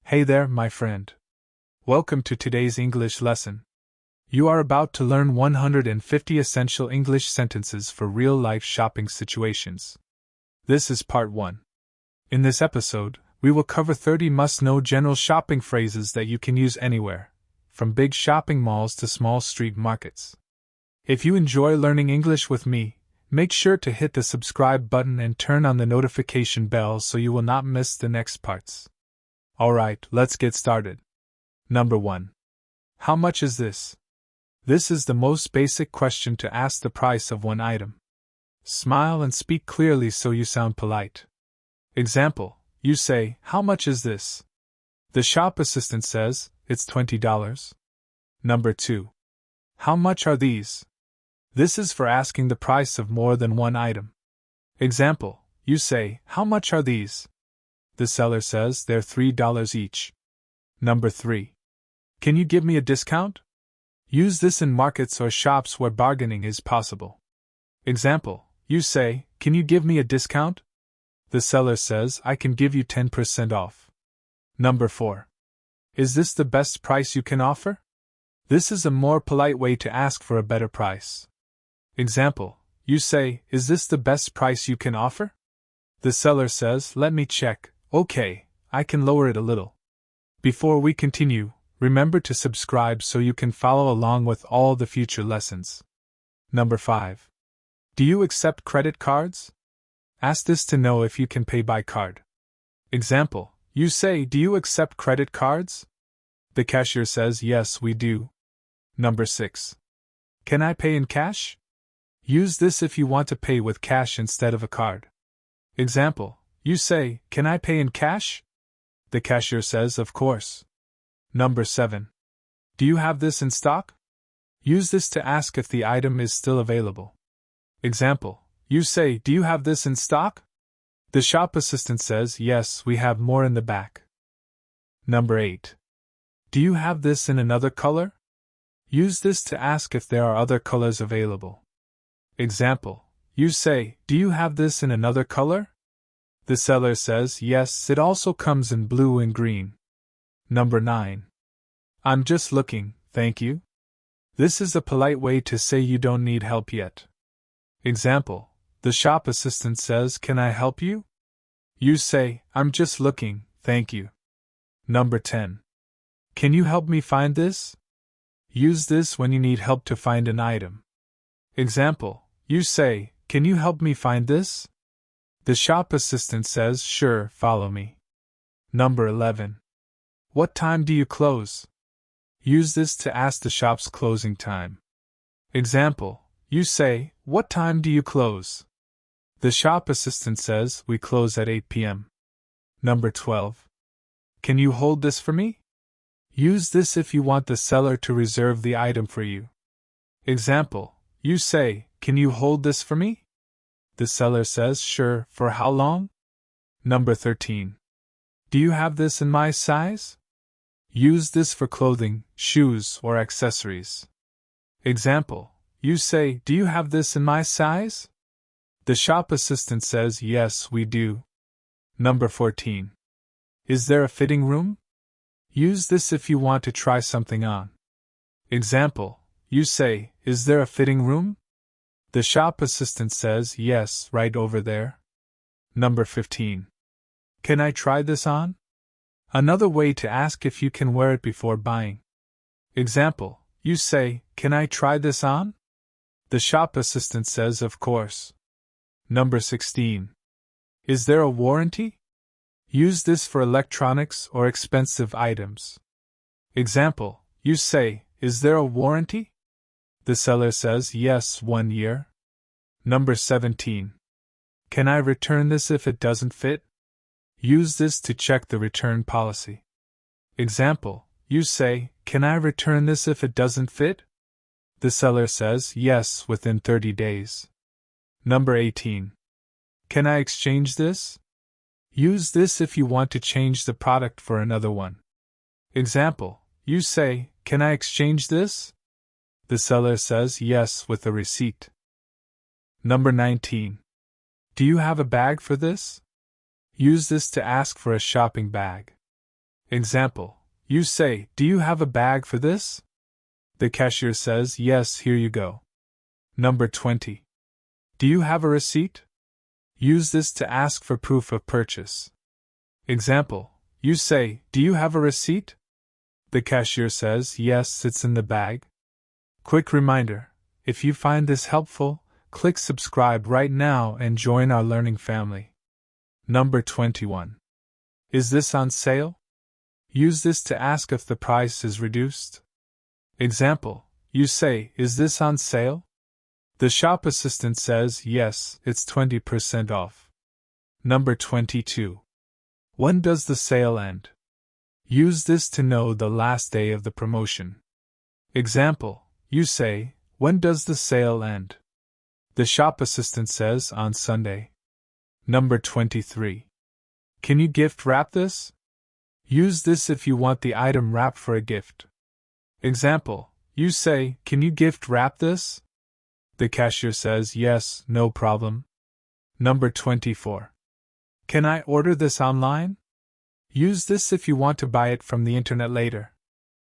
Hey there, my friend. Welcome to today's English lesson. You are about to learn 150 essential English sentences for real-life shopping situations. This is part 1. In this episode, we will cover 30 must-know general shopping phrases that you can use anywhere, from big shopping malls to small street markets. If you enjoy learning English with me, make sure to hit the subscribe button and turn on the notification bell so you will not miss the next parts. Alright, let's get started. Number 1. How much is this? This is the most basic question to ask the price of one item. Smile and speak clearly so you sound polite. Example, you say, "How much is this?" The shop assistant says, "It's $20. Number 2. How much are these? This is for asking the price of more than one item. Example, you say, "How much are these?" The seller says, "They're $3 each." Number 3. Can you give me a discount? Use this in markets or shops where bargaining is possible. Example, you say, "Can you give me a discount?" The seller says, "I can give you 10% off." Number 4. Is this the best price you can offer? This is a more polite way to ask for a better price. Example, you say, "Is this the best price you can offer?" The seller says, "Let me check. Okay, I can lower it a little." Before we continue, remember to subscribe so you can follow along with all the future lessons. Number 5. Do you accept credit cards? Ask this to know if you can pay by card. Example, you say, "Do you accept credit cards?" The cashier says, "Yes, we do." Number 6. Can I pay in cash? Use this if you want to pay with cash instead of a card. Example, you say, "Can I pay in cash?" The cashier says, "Of course." Number 7. Do you have this in stock? Use this to ask if the item is still available. Example, you say, "Do you have this in stock?" The shop assistant says, "Yes, we have more in the back." Number 8. Do you have this in another color? Use this to ask if there are other colors available. Example, you say, "Do you have this in another color?" The seller says, "Yes, it also comes in blue and green." Number 9. I'm just looking, thank you. This is a polite way to say you don't need help yet. Example, the shop assistant says, "Can I help you?" You say, "I'm just looking, thank you." Number 10. Can you help me find this? Use this when you need help to find an item. Example, you say, "Can you help me find this?" The shop assistant says, "Sure, follow me." Number 11. What time do you close? Use this to ask the shop's closing time. Example, you say, "What time do you close?" The shop assistant says, "We close at 8 p.m. Number 12. Can you hold this for me? Use this if you want the seller to reserve the item for you. Example, you say, "Can you hold this for me?" The seller says, "Sure, for how long?" Number 13. Do you have this in my size? Use this for clothing, shoes, or accessories. Example, you say, "Do you have this in my size?" The shop assistant says, "Yes, we do." Number 14. Is there a fitting room? Use this if you want to try something on. Example, you say, "Is there a fitting room?" The shop assistant says, "Yes, right over there." Number 15. Can I try this on? Another way to ask if you can wear it before buying. Example, you say, "Can I try this on?" The shop assistant says, "Of course." Number 16. Is there a warranty? Use this for electronics or expensive items. Example, you say, "Is there a warranty?" The seller says, "Yes, 1 year." Number 17. Can I return this if it doesn't fit? Use this to check the return policy. Example, you say, "Can I return this if it doesn't fit?" The seller says, "Yes, within 30 days. Number 18. Can I exchange this? Use this if you want to change the product for another one. Example, you say, "Can I exchange this?" The seller says, "Yes, with a receipt." Number 19. Do you have a bag for this? Use this to ask for a shopping bag. Example, you say, "Do you have a bag for this?" The cashier says, "Yes, here you go." Number 20. Do you have a receipt? Use this to ask for proof of purchase. Example, you say, "Do you have a receipt?" The cashier says, "Yes, it's in the bag." Quick reminder, if you find this helpful, click subscribe right now and join our learning family. Number 21. Is this on sale? Use this to ask if the price is reduced. Example, you say, "Is this on sale?" The shop assistant says, "Yes, it's 20% off." Number 22. When does the sale end? Use this to know the last day of the promotion. Example, you say, "When does the sale end?" The shop assistant says, "On Sunday." Number 23. Can you gift wrap this? Use this if you want the item wrapped for a gift. Example, you say, "Can you gift wrap this?" The cashier says, "Yes, no problem." Number 24. Can I order this online? Use this if you want to buy it from the internet later.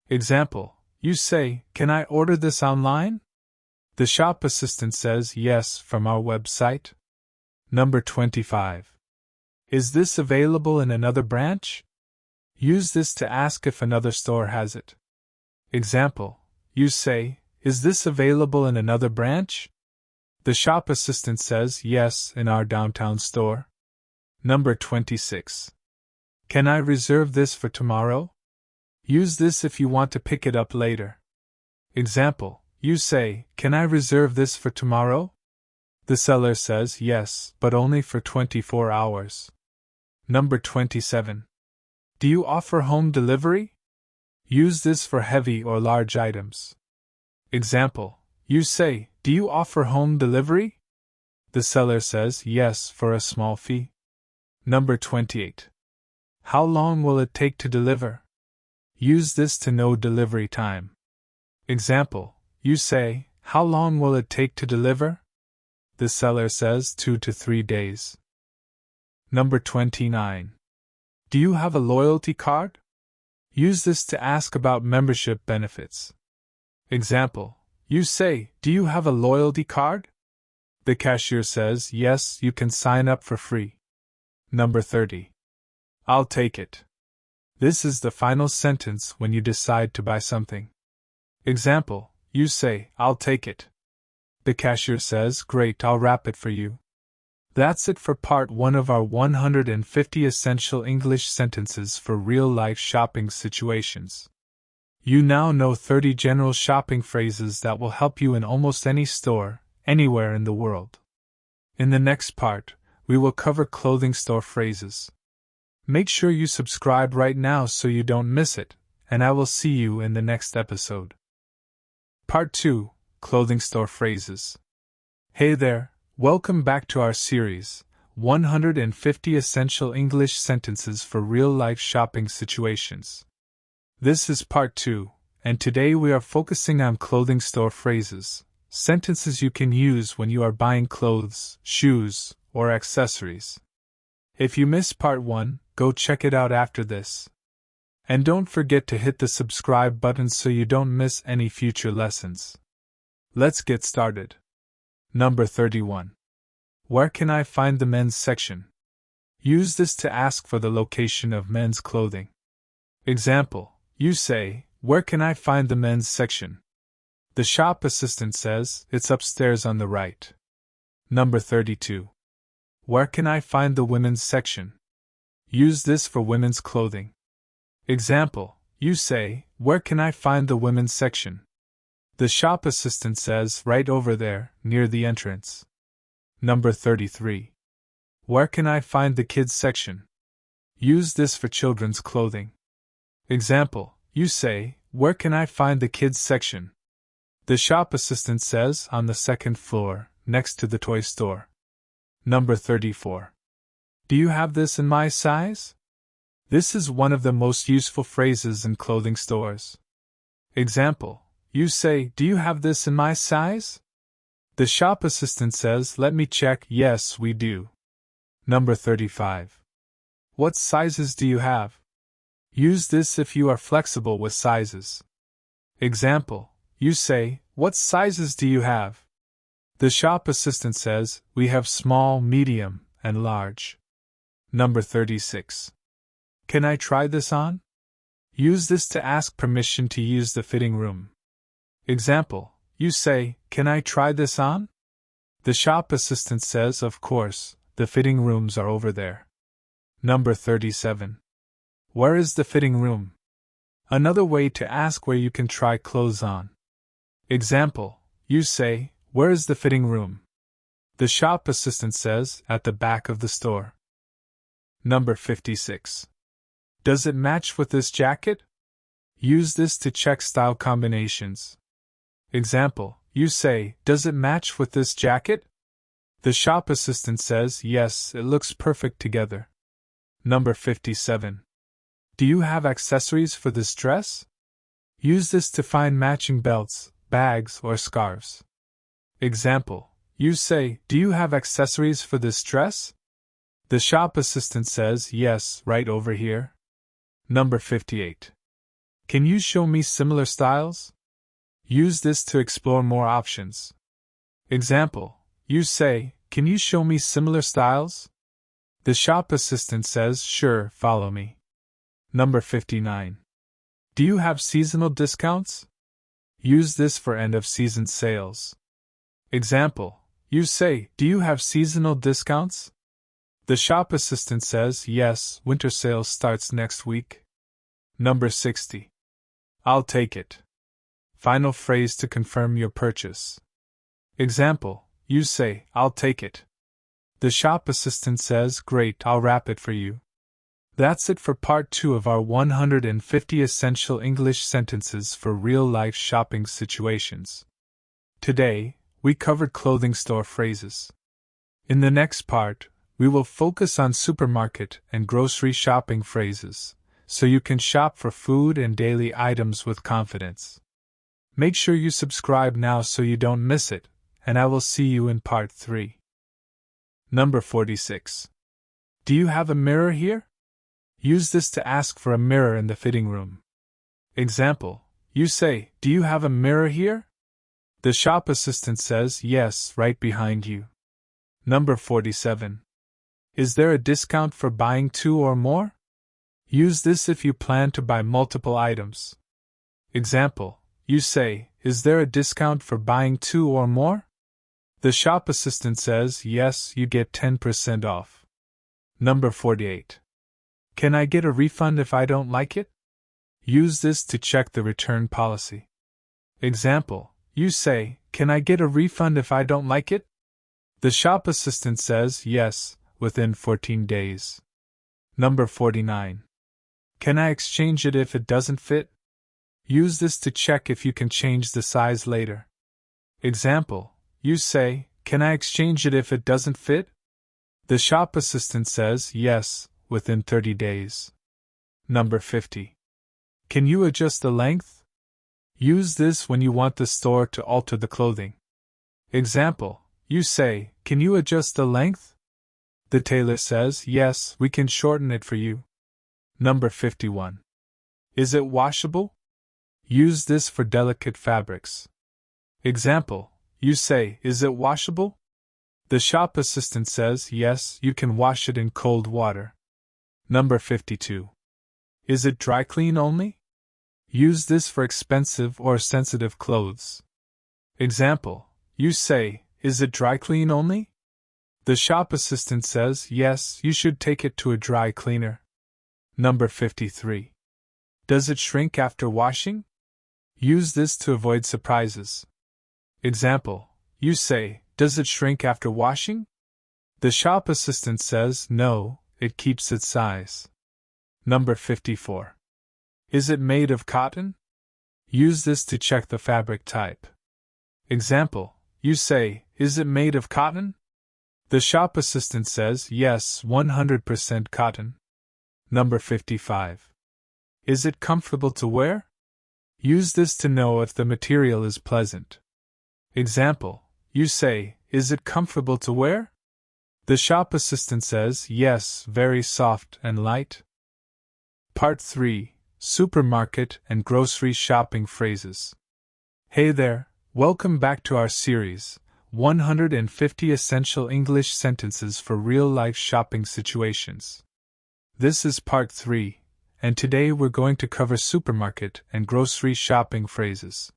Example, you say, "Can I order this online?" The shop assistant says, "Yes, from our website." Number 25. Is this available in another branch? Use this to ask if another store has it. Example, you say, "Is this available in another branch?" The shop assistant says, "Yes, in our downtown store." Number 26. Can I reserve this for tomorrow? Use this if you want to pick it up later. Example, you say, "Can I reserve this for tomorrow?" The seller says, "Yes, but only for 24 hours. Number 27. Do you offer home delivery? Use this for heavy or large items. Example, you say, "Do you offer home delivery?" The seller says, "Yes, for a small fee." Number 28. How long will it take to deliver? Use this to know delivery time. Example, you say, "How long will it take to deliver?" The seller says 2 to 3 days. Number 29. Do you have a loyalty card? Use this to ask about membership benefits. Example, you say, "Do you have a loyalty card?" The cashier says, "Yes, you can sign up for free." Number 30. I'll take it. This is the final sentence when you decide to buy something. Example, you say, "I'll take it." The cashier says, "Great, I'll wrap it for you." That's it for part 1 of our 150 essential English sentences for real-life shopping situations. You now know 30 general shopping phrases that will help you in almost any store, anywhere in the world. In the next part, we will cover clothing store phrases. Make sure you subscribe right now so you don't miss it, and I will see you in the next episode. Part 2, Clothing Store Phrases. Hey there, welcome back to our series, 150 Essential English Sentences for Real-Life Shopping Situations. This is part 2, and today we are focusing on clothing store phrases, sentences you can use when you are buying clothes, shoes, or accessories. If you missed part 1, go check it out after this. And don't forget to hit the subscribe button so you don't miss any future lessons. Let's get started. Number 31. Where can I find the men's section? Use this to ask for the location of men's clothing. Example, you say, "Where can I find the men's section?" The shop assistant says, "It's upstairs on the right." Number 32. Where can I find the women's section? Use this for women's clothing. Example, you say, "Where can I find the women's section?" The shop assistant says, "Right over there, near the entrance." Number 33. Where can I find the kids section? Use this for children's clothing. Example, you say, "Where can I find the kids section?" The shop assistant says, "On the second floor, next to the toy store." Number 34. Do you have this in my size? This is one of the most useful phrases in clothing stores. Example, you say, "Do you have this in my size?" The shop assistant says, "Let me check." "Yes, we do." Number 35. What sizes do you have? Use this if you are flexible with sizes. Example, you say, "What sizes do you have?" The shop assistant says, "We have small, medium, and large." Number 36. Can I try this on? Use this to ask permission to use the fitting room. Example, you say, "Can I try this on?" The shop assistant says, "Of course, the fitting rooms are over there." Number 37. Where is the fitting room? Another way to ask where you can try clothes on. Example, you say, "Where is the fitting room?" The shop assistant says, "At the back of the store." Number 56. Does it match with this jacket? Use this to check style combinations. Example, you say, "Does it match with this jacket?" The shop assistant says, "Yes, it looks perfect together." Number 57. Do you have accessories for this dress? Use this to find matching belts, bags, or scarves. Example, you say, "Do you have accessories for this dress?" The shop assistant says, "Yes, right over here." Number 58. Can you show me similar styles? Use this to explore more options. Example, you say, "Can you show me similar styles?" The shop assistant says, "Sure, follow me." Number 59. Do you have seasonal discounts? Use this for end-of-season sales. Example, you say, "Do you have seasonal discounts?" The shop assistant says, "Yes, winter sales starts next week." Number 60. I'll take it. Final phrase to confirm your purchase. Example, you say, "I'll take it." The shop assistant says, "Great, I'll wrap it for you." That's it for part 2 of our 150 essential English sentences for real-life shopping situations. Today, we covered clothing store phrases. In the next part, we will focus on supermarket and grocery shopping phrases, so you can shop for food and daily items with confidence. Make sure you subscribe now so you don't miss it, and I will see you in part 3. Number 46. Do you have a mirror here? Use this to ask for a mirror in the fitting room. Example, you say, "Do you have a mirror here?" The shop assistant says, "Yes, right behind you." Number 47. Is there a discount for buying 2 or more? Use this if you plan to buy multiple items. Example, you say, "Is there a discount for buying 2 or more?" The shop assistant says, "Yes, you get 10% off." Number 48. Can I get a refund if I don't like it? Use this to check the return policy. Example, you say, "Can I get a refund if I don't like it?" The shop assistant says, "Yes, within 14 days." Number 49. Can I exchange it if it doesn't fit? Use this to check if you can change the size later. Example, you say, "Can I exchange it if it doesn't fit?" The shop assistant says, "Yes, within 30 days. Number 50. Can you adjust the length? Use this when you want the store to alter the clothing. Example, you say, "Can you adjust the length?" The tailor says, "Yes, we can shorten it for you." Number 51. Is it washable? Use this for delicate fabrics. Example, you say, "Is it washable?" The shop assistant says, "Yes, you can wash it in cold water." Number 52. Is it dry clean only? Use this for expensive or sensitive clothes. Example, you say, "Is it dry clean only?" The shop assistant says, "Yes, you should take it to a dry cleaner." Number 53. Does it shrink after washing? Use this to avoid surprises. Example, you say, "Does it shrink after washing?" The shop assistant says, "No, it keeps its size." Number 54. Is it made of cotton? Use this to check the fabric type. Example, you say, "Is it made of cotton?" The shop assistant says, "Yes, 100% cotton." Number 55. Is it comfortable to wear? Use this to know if the material is pleasant. Example, you say, "Is it comfortable to wear?" The shop assistant says, "Yes, very soft and light." Part 3: Supermarket and Grocery Shopping Phrases. Hey there, welcome back to our series, 150 Essential English Sentences for Real-Life Shopping Situations. This is Part 3, and today we're going to cover supermarket and grocery shopping phrases.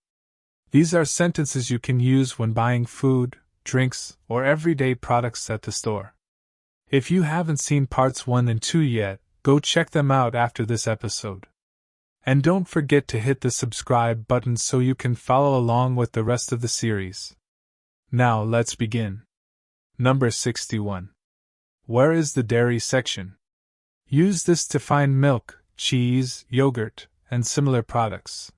These are sentences you can use when buying food, drinks, or everyday products at the store. If you haven't seen Parts 1 and 2 yet, go check them out after this episode. And don't forget to hit the subscribe button so you can follow along with the rest of the series. Now let's begin. Number 61. Where is the dairy section? Use this to find milk, cheese, yogurt, and similar products.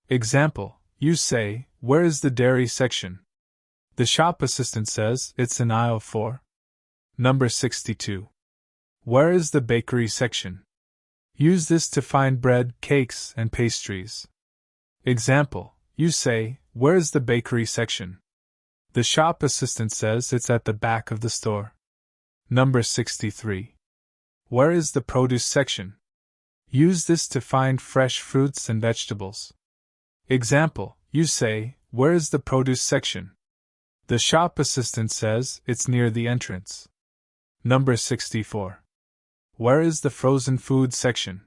Example, you say, where is the dairy section? The shop assistant says, it's in aisle 4. Number 62. Where is the bakery section? Use this to find bread, cakes, and pastries. Example, you say, where is the bakery section? The shop assistant says it's at the back of the store. Number 63. Where is the produce section? Use this to find fresh fruits and vegetables. Example, you say, where is the produce section? The shop assistant says it's near the entrance. Number 64. Where is the frozen food section?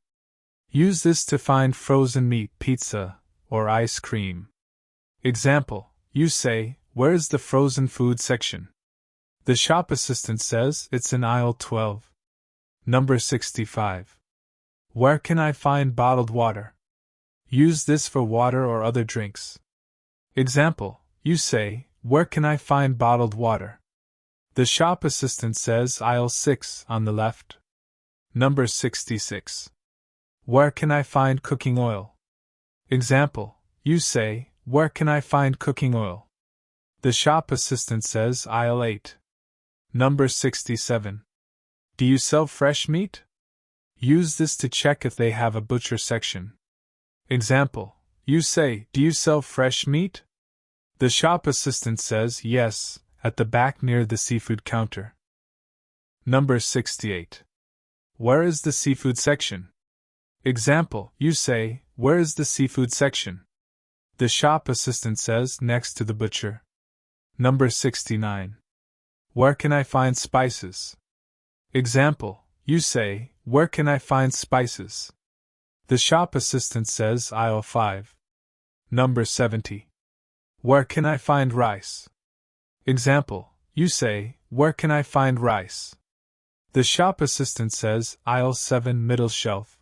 Use this to find frozen meat, pizza, or ice cream. Example, you say, where is the frozen food section? The shop assistant says it's in aisle 12. Number 65. Where can I find bottled water? Use this for water or other drinks. Example, you say, where can I find bottled water? The shop assistant says aisle 6 on the left. Number 66. Where can I find cooking oil? Example, you say, where can I find cooking oil? The shop assistant says aisle 8. Number 67. Do you sell fresh meat? Use this to check if they have a butcher section. Example, you say, do you sell fresh meat? The shop assistant says yes, at the back near the seafood counter. Number 68. Where is the seafood section? Example, you say, where is the seafood section? The shop assistant says next to the butcher. Number 69. Where can I find spices? Example, you say, where can I find spices? The shop assistant says aisle 5. Number 70. Where can I find rice? Example, you say, where can I find rice? The shop assistant says aisle 7 middle shelf.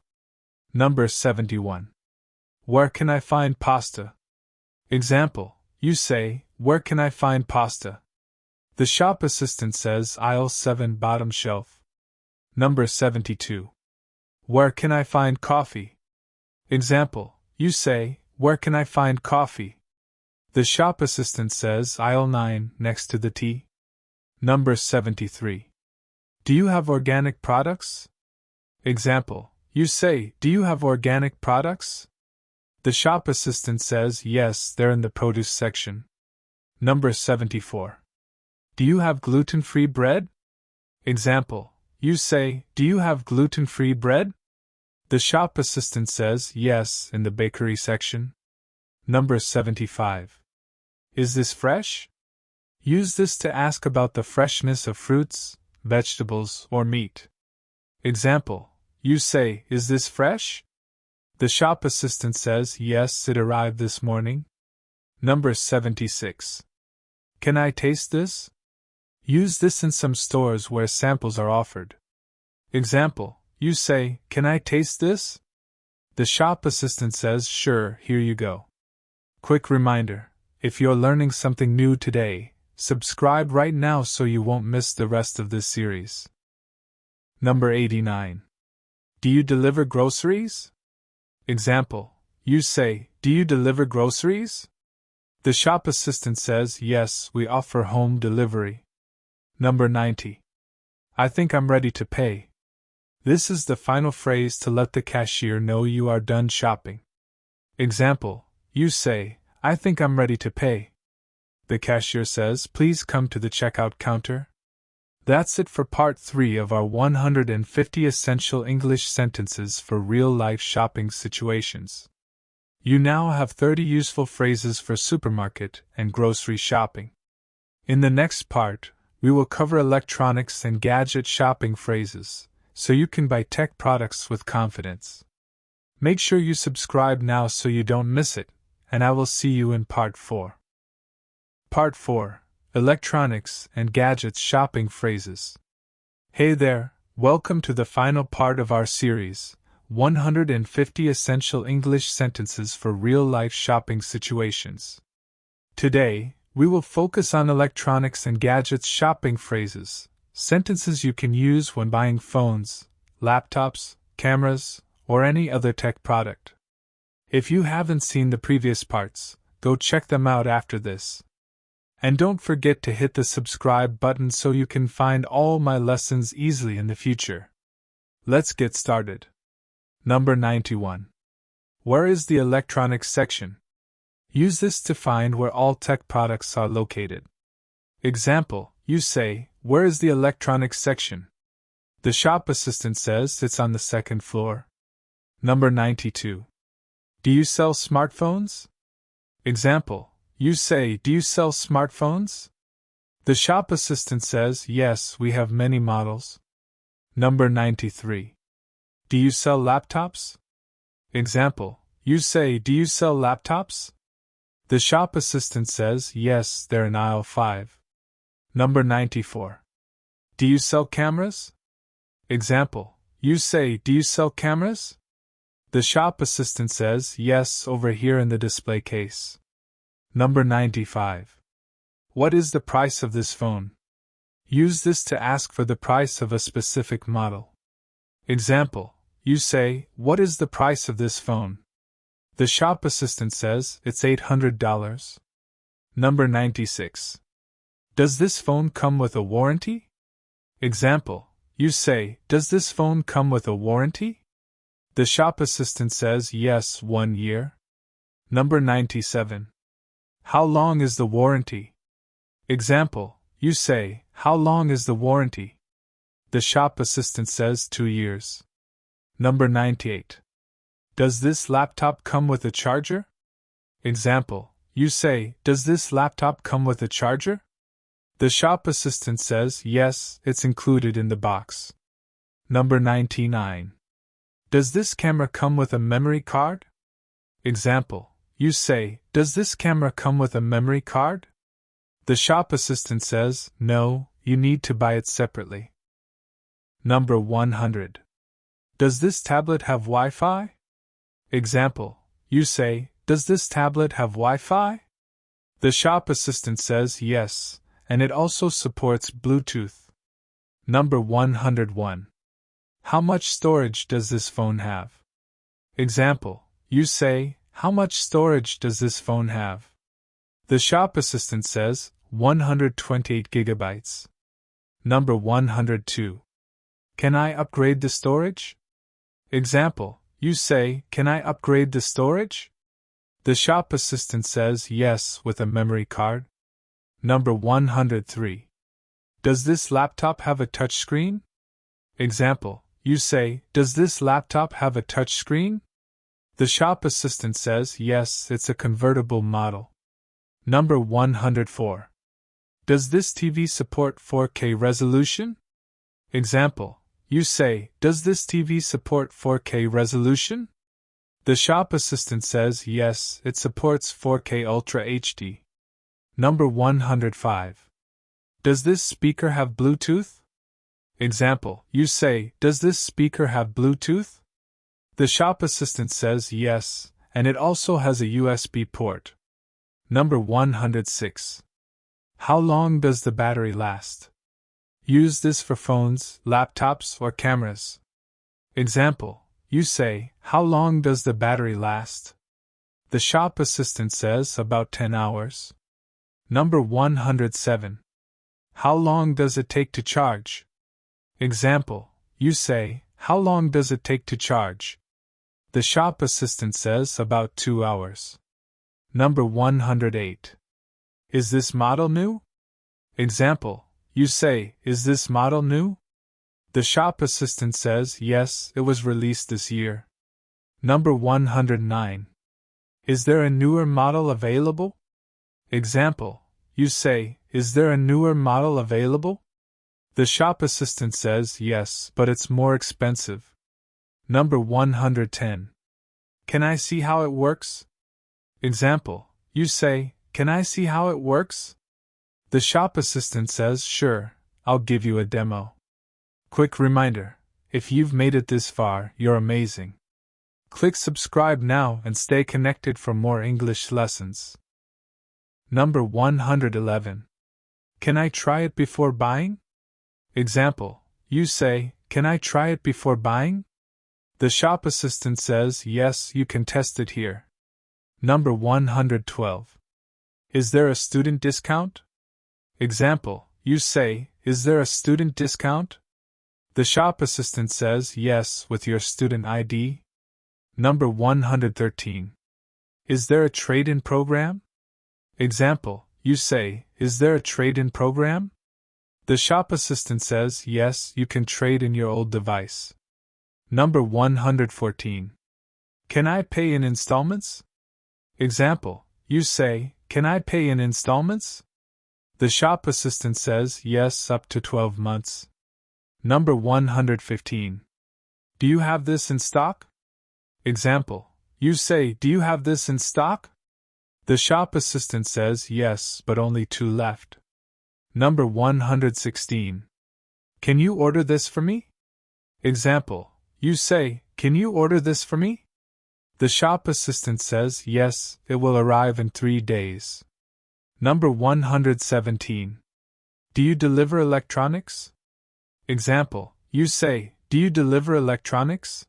Number 71. Where can I find pasta? Example, you say, where can I find pasta? The shop assistant says aisle 7 bottom shelf. Number 72. Where can I find coffee? Example, you say, where can I find coffee? The shop assistant says aisle 9 next to the tea. Number 73. Do you have organic products? Example, you say, do you have organic products? The shop assistant says yes, they're in the produce section. Number 74. Do you have gluten-free bread? Example, you say, do you have gluten-free bread? The shop assistant says yes, in the bakery section. Number 75. Is this fresh? Use this to ask about the freshness of fruits, vegetables, or meat. Example, you say, is this fresh? The shop assistant says yes, it arrived this morning. Number 76. Can I taste this? Use this in some stores where samples are offered. Example, you say, can I taste this? The shop assistant says sure, here you go. Quick reminder, if you're learning something new today, subscribe right now so you won't miss the rest of this series. Number 89. Do you deliver groceries? Example, you say, do you deliver groceries? The shop assistant says yes, we offer home delivery. Number 90. I think I'm ready to pay. This is the final phrase to let the cashier know you are done shopping. Example, you say, I think I'm ready to pay. The cashier says, please come to the checkout counter. That's it for part 3 of our 150 essential English sentences for real-life shopping situations. You now have 30 useful phrases for supermarket and grocery shopping. In the next part, we will cover electronics and gadget shopping phrases, so you can buy tech products with confidence. Make sure you subscribe now so you don't miss it, and I will see you in part 4. Part 4. Electronics and gadgets shopping phrases. Hey there, welcome to the final part of our series, 150 Essential English Sentences for Real-Life Shopping Situations. Today, we will focus on electronics and gadgets shopping phrases, sentences you can use when buying phones, laptops, cameras, or any other tech product. If you haven't seen the previous parts, go check them out after this. And don't forget to hit the subscribe button so you can find all my lessons easily in the future. Let's get started. Number 91. Where is the electronics section? Use this to find where all tech products are located. Example, you say, where is the electronics section? The shop assistant says it's on the second floor. Number 92. Do you sell smartphones? Example, you say, do you sell smartphones? The shop assistant says, yes, we have many models. Number 93. Do you sell laptops? Example, you say, do you sell laptops? The shop assistant says, yes, they're in aisle 5. Number 94. Do you sell cameras? Example, you say, do you sell cameras? The shop assistant says, yes, over here in the display case. Number 95. What is the price of this phone? Use this to ask for the price of a specific model. Example, you say, what is the price of this phone? The shop assistant says, it's $800. Number 96. Does this phone come with a warranty? Example, you say, does this phone come with a warranty? The shop assistant says, yes, 1 year. Number 97. How long is the warranty? Example, you say, how long is the warranty? The shop assistant says 2 years. Number 98. Does this laptop come with a charger? Example, you say, does this laptop come with a charger? The shop assistant says, yes, it's included in the box. Number 99. Does this camera come with a memory card? Example, you say, does this camera come with a memory card? The shop assistant says, no, you need to buy it separately. Number 100. Does this tablet have Wi-Fi? Example, you say, does this tablet have Wi-Fi? The shop assistant says, yes, and it also supports Bluetooth. Number 101. How much storage does this phone have? Example, you say, how much storage does this phone have? The shop assistant says, 128 gigabytes. Number 102. Can I upgrade the storage? Example, you say, can I upgrade the storage? The shop assistant says, yes, with a memory card. Number 103. Does this laptop have a touchscreen? Example, you say, does this laptop have a touchscreen? The shop assistant says, yes, it's a convertible model. Number 104. Does this TV support 4K resolution? Example, you say, does this TV support 4K resolution? The shop assistant says, yes, it supports 4K Ultra HD. Number 105. Does this speaker have Bluetooth? Example, you say, does this speaker have Bluetooth? The shop assistant says, yes, and it also has a USB port. Number 106. How long does the battery last? Use this for phones, laptops, or cameras. Example, you say, how long does the battery last? The shop assistant says, about 10 hours. Number 107. How long does it take to charge? Example, you say, how long does it take to charge? The shop assistant says, about 2 hours. Number 108. Is this model new? Example, you say, is this model new? The shop assistant says, yes, it was released this year. Number 109. Is there a newer model available? Example, you say, is there a newer model available? The shop assistant says, yes, but it's more expensive. Number 110. Can I see how it works? Example, you say, can I see how it works? The shop assistant says, sure, I'll give you a demo. Quick reminder, if you've made it this far, you're amazing. Click subscribe now and stay connected for more English lessons. Number 111. Can I try it before buying? Example, you say, can I try it before buying? The shop assistant says, yes, you can test it here. Number 112. Is there a student discount? Example, you say, is there a student discount? The shop assistant says, yes, with your student ID. Number 113. Is there a trade-in program? Example, you say, is there a trade-in program? The shop assistant says, yes, you can trade in your old device. Number 114. Can I pay in installments? Example, you say, can I pay in installments? The shop assistant says, yes, up to 12 months. Number 115. Do you have this in stock? Example, you say, do you have this in stock? The shop assistant says, yes, but only 2 left. Number 116. Can you order this for me? Example, you say, can you order this for me? The shop assistant says, yes, it will arrive in 3 days. Number 117. Do you deliver electronics? Example, you say, do you deliver electronics?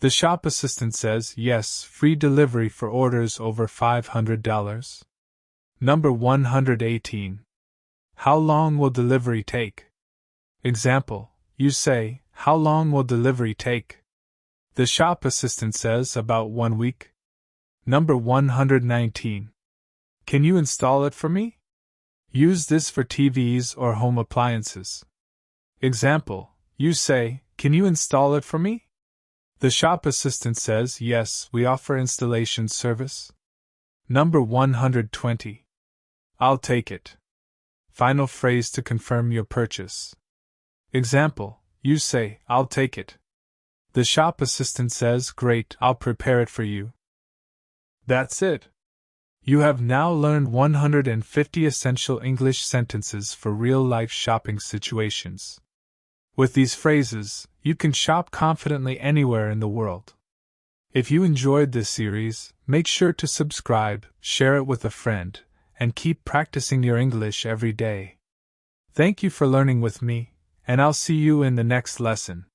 The shop assistant says, yes, free delivery for orders over $500. Number 118. How long will delivery take? Example, you say, how long will delivery take? The shop assistant says, about 1 week. Number 119. Can you install it for me? Use this for TVs or home appliances. Example, you say, can you install it for me? The shop assistant says, yes, we offer installation service. Number 120. I'll take it. Final phrase to confirm your purchase. Example, you say, I'll take it. The shop assistant says, great, I'll prepare it for you. That's it. You have now learned 150 essential English sentences for real-life shopping situations. With these phrases, you can shop confidently anywhere in the world. If you enjoyed this series, make sure to subscribe, share it with a friend, and keep practicing your English every day. Thank you for learning with me, and I'll see you in the next lesson.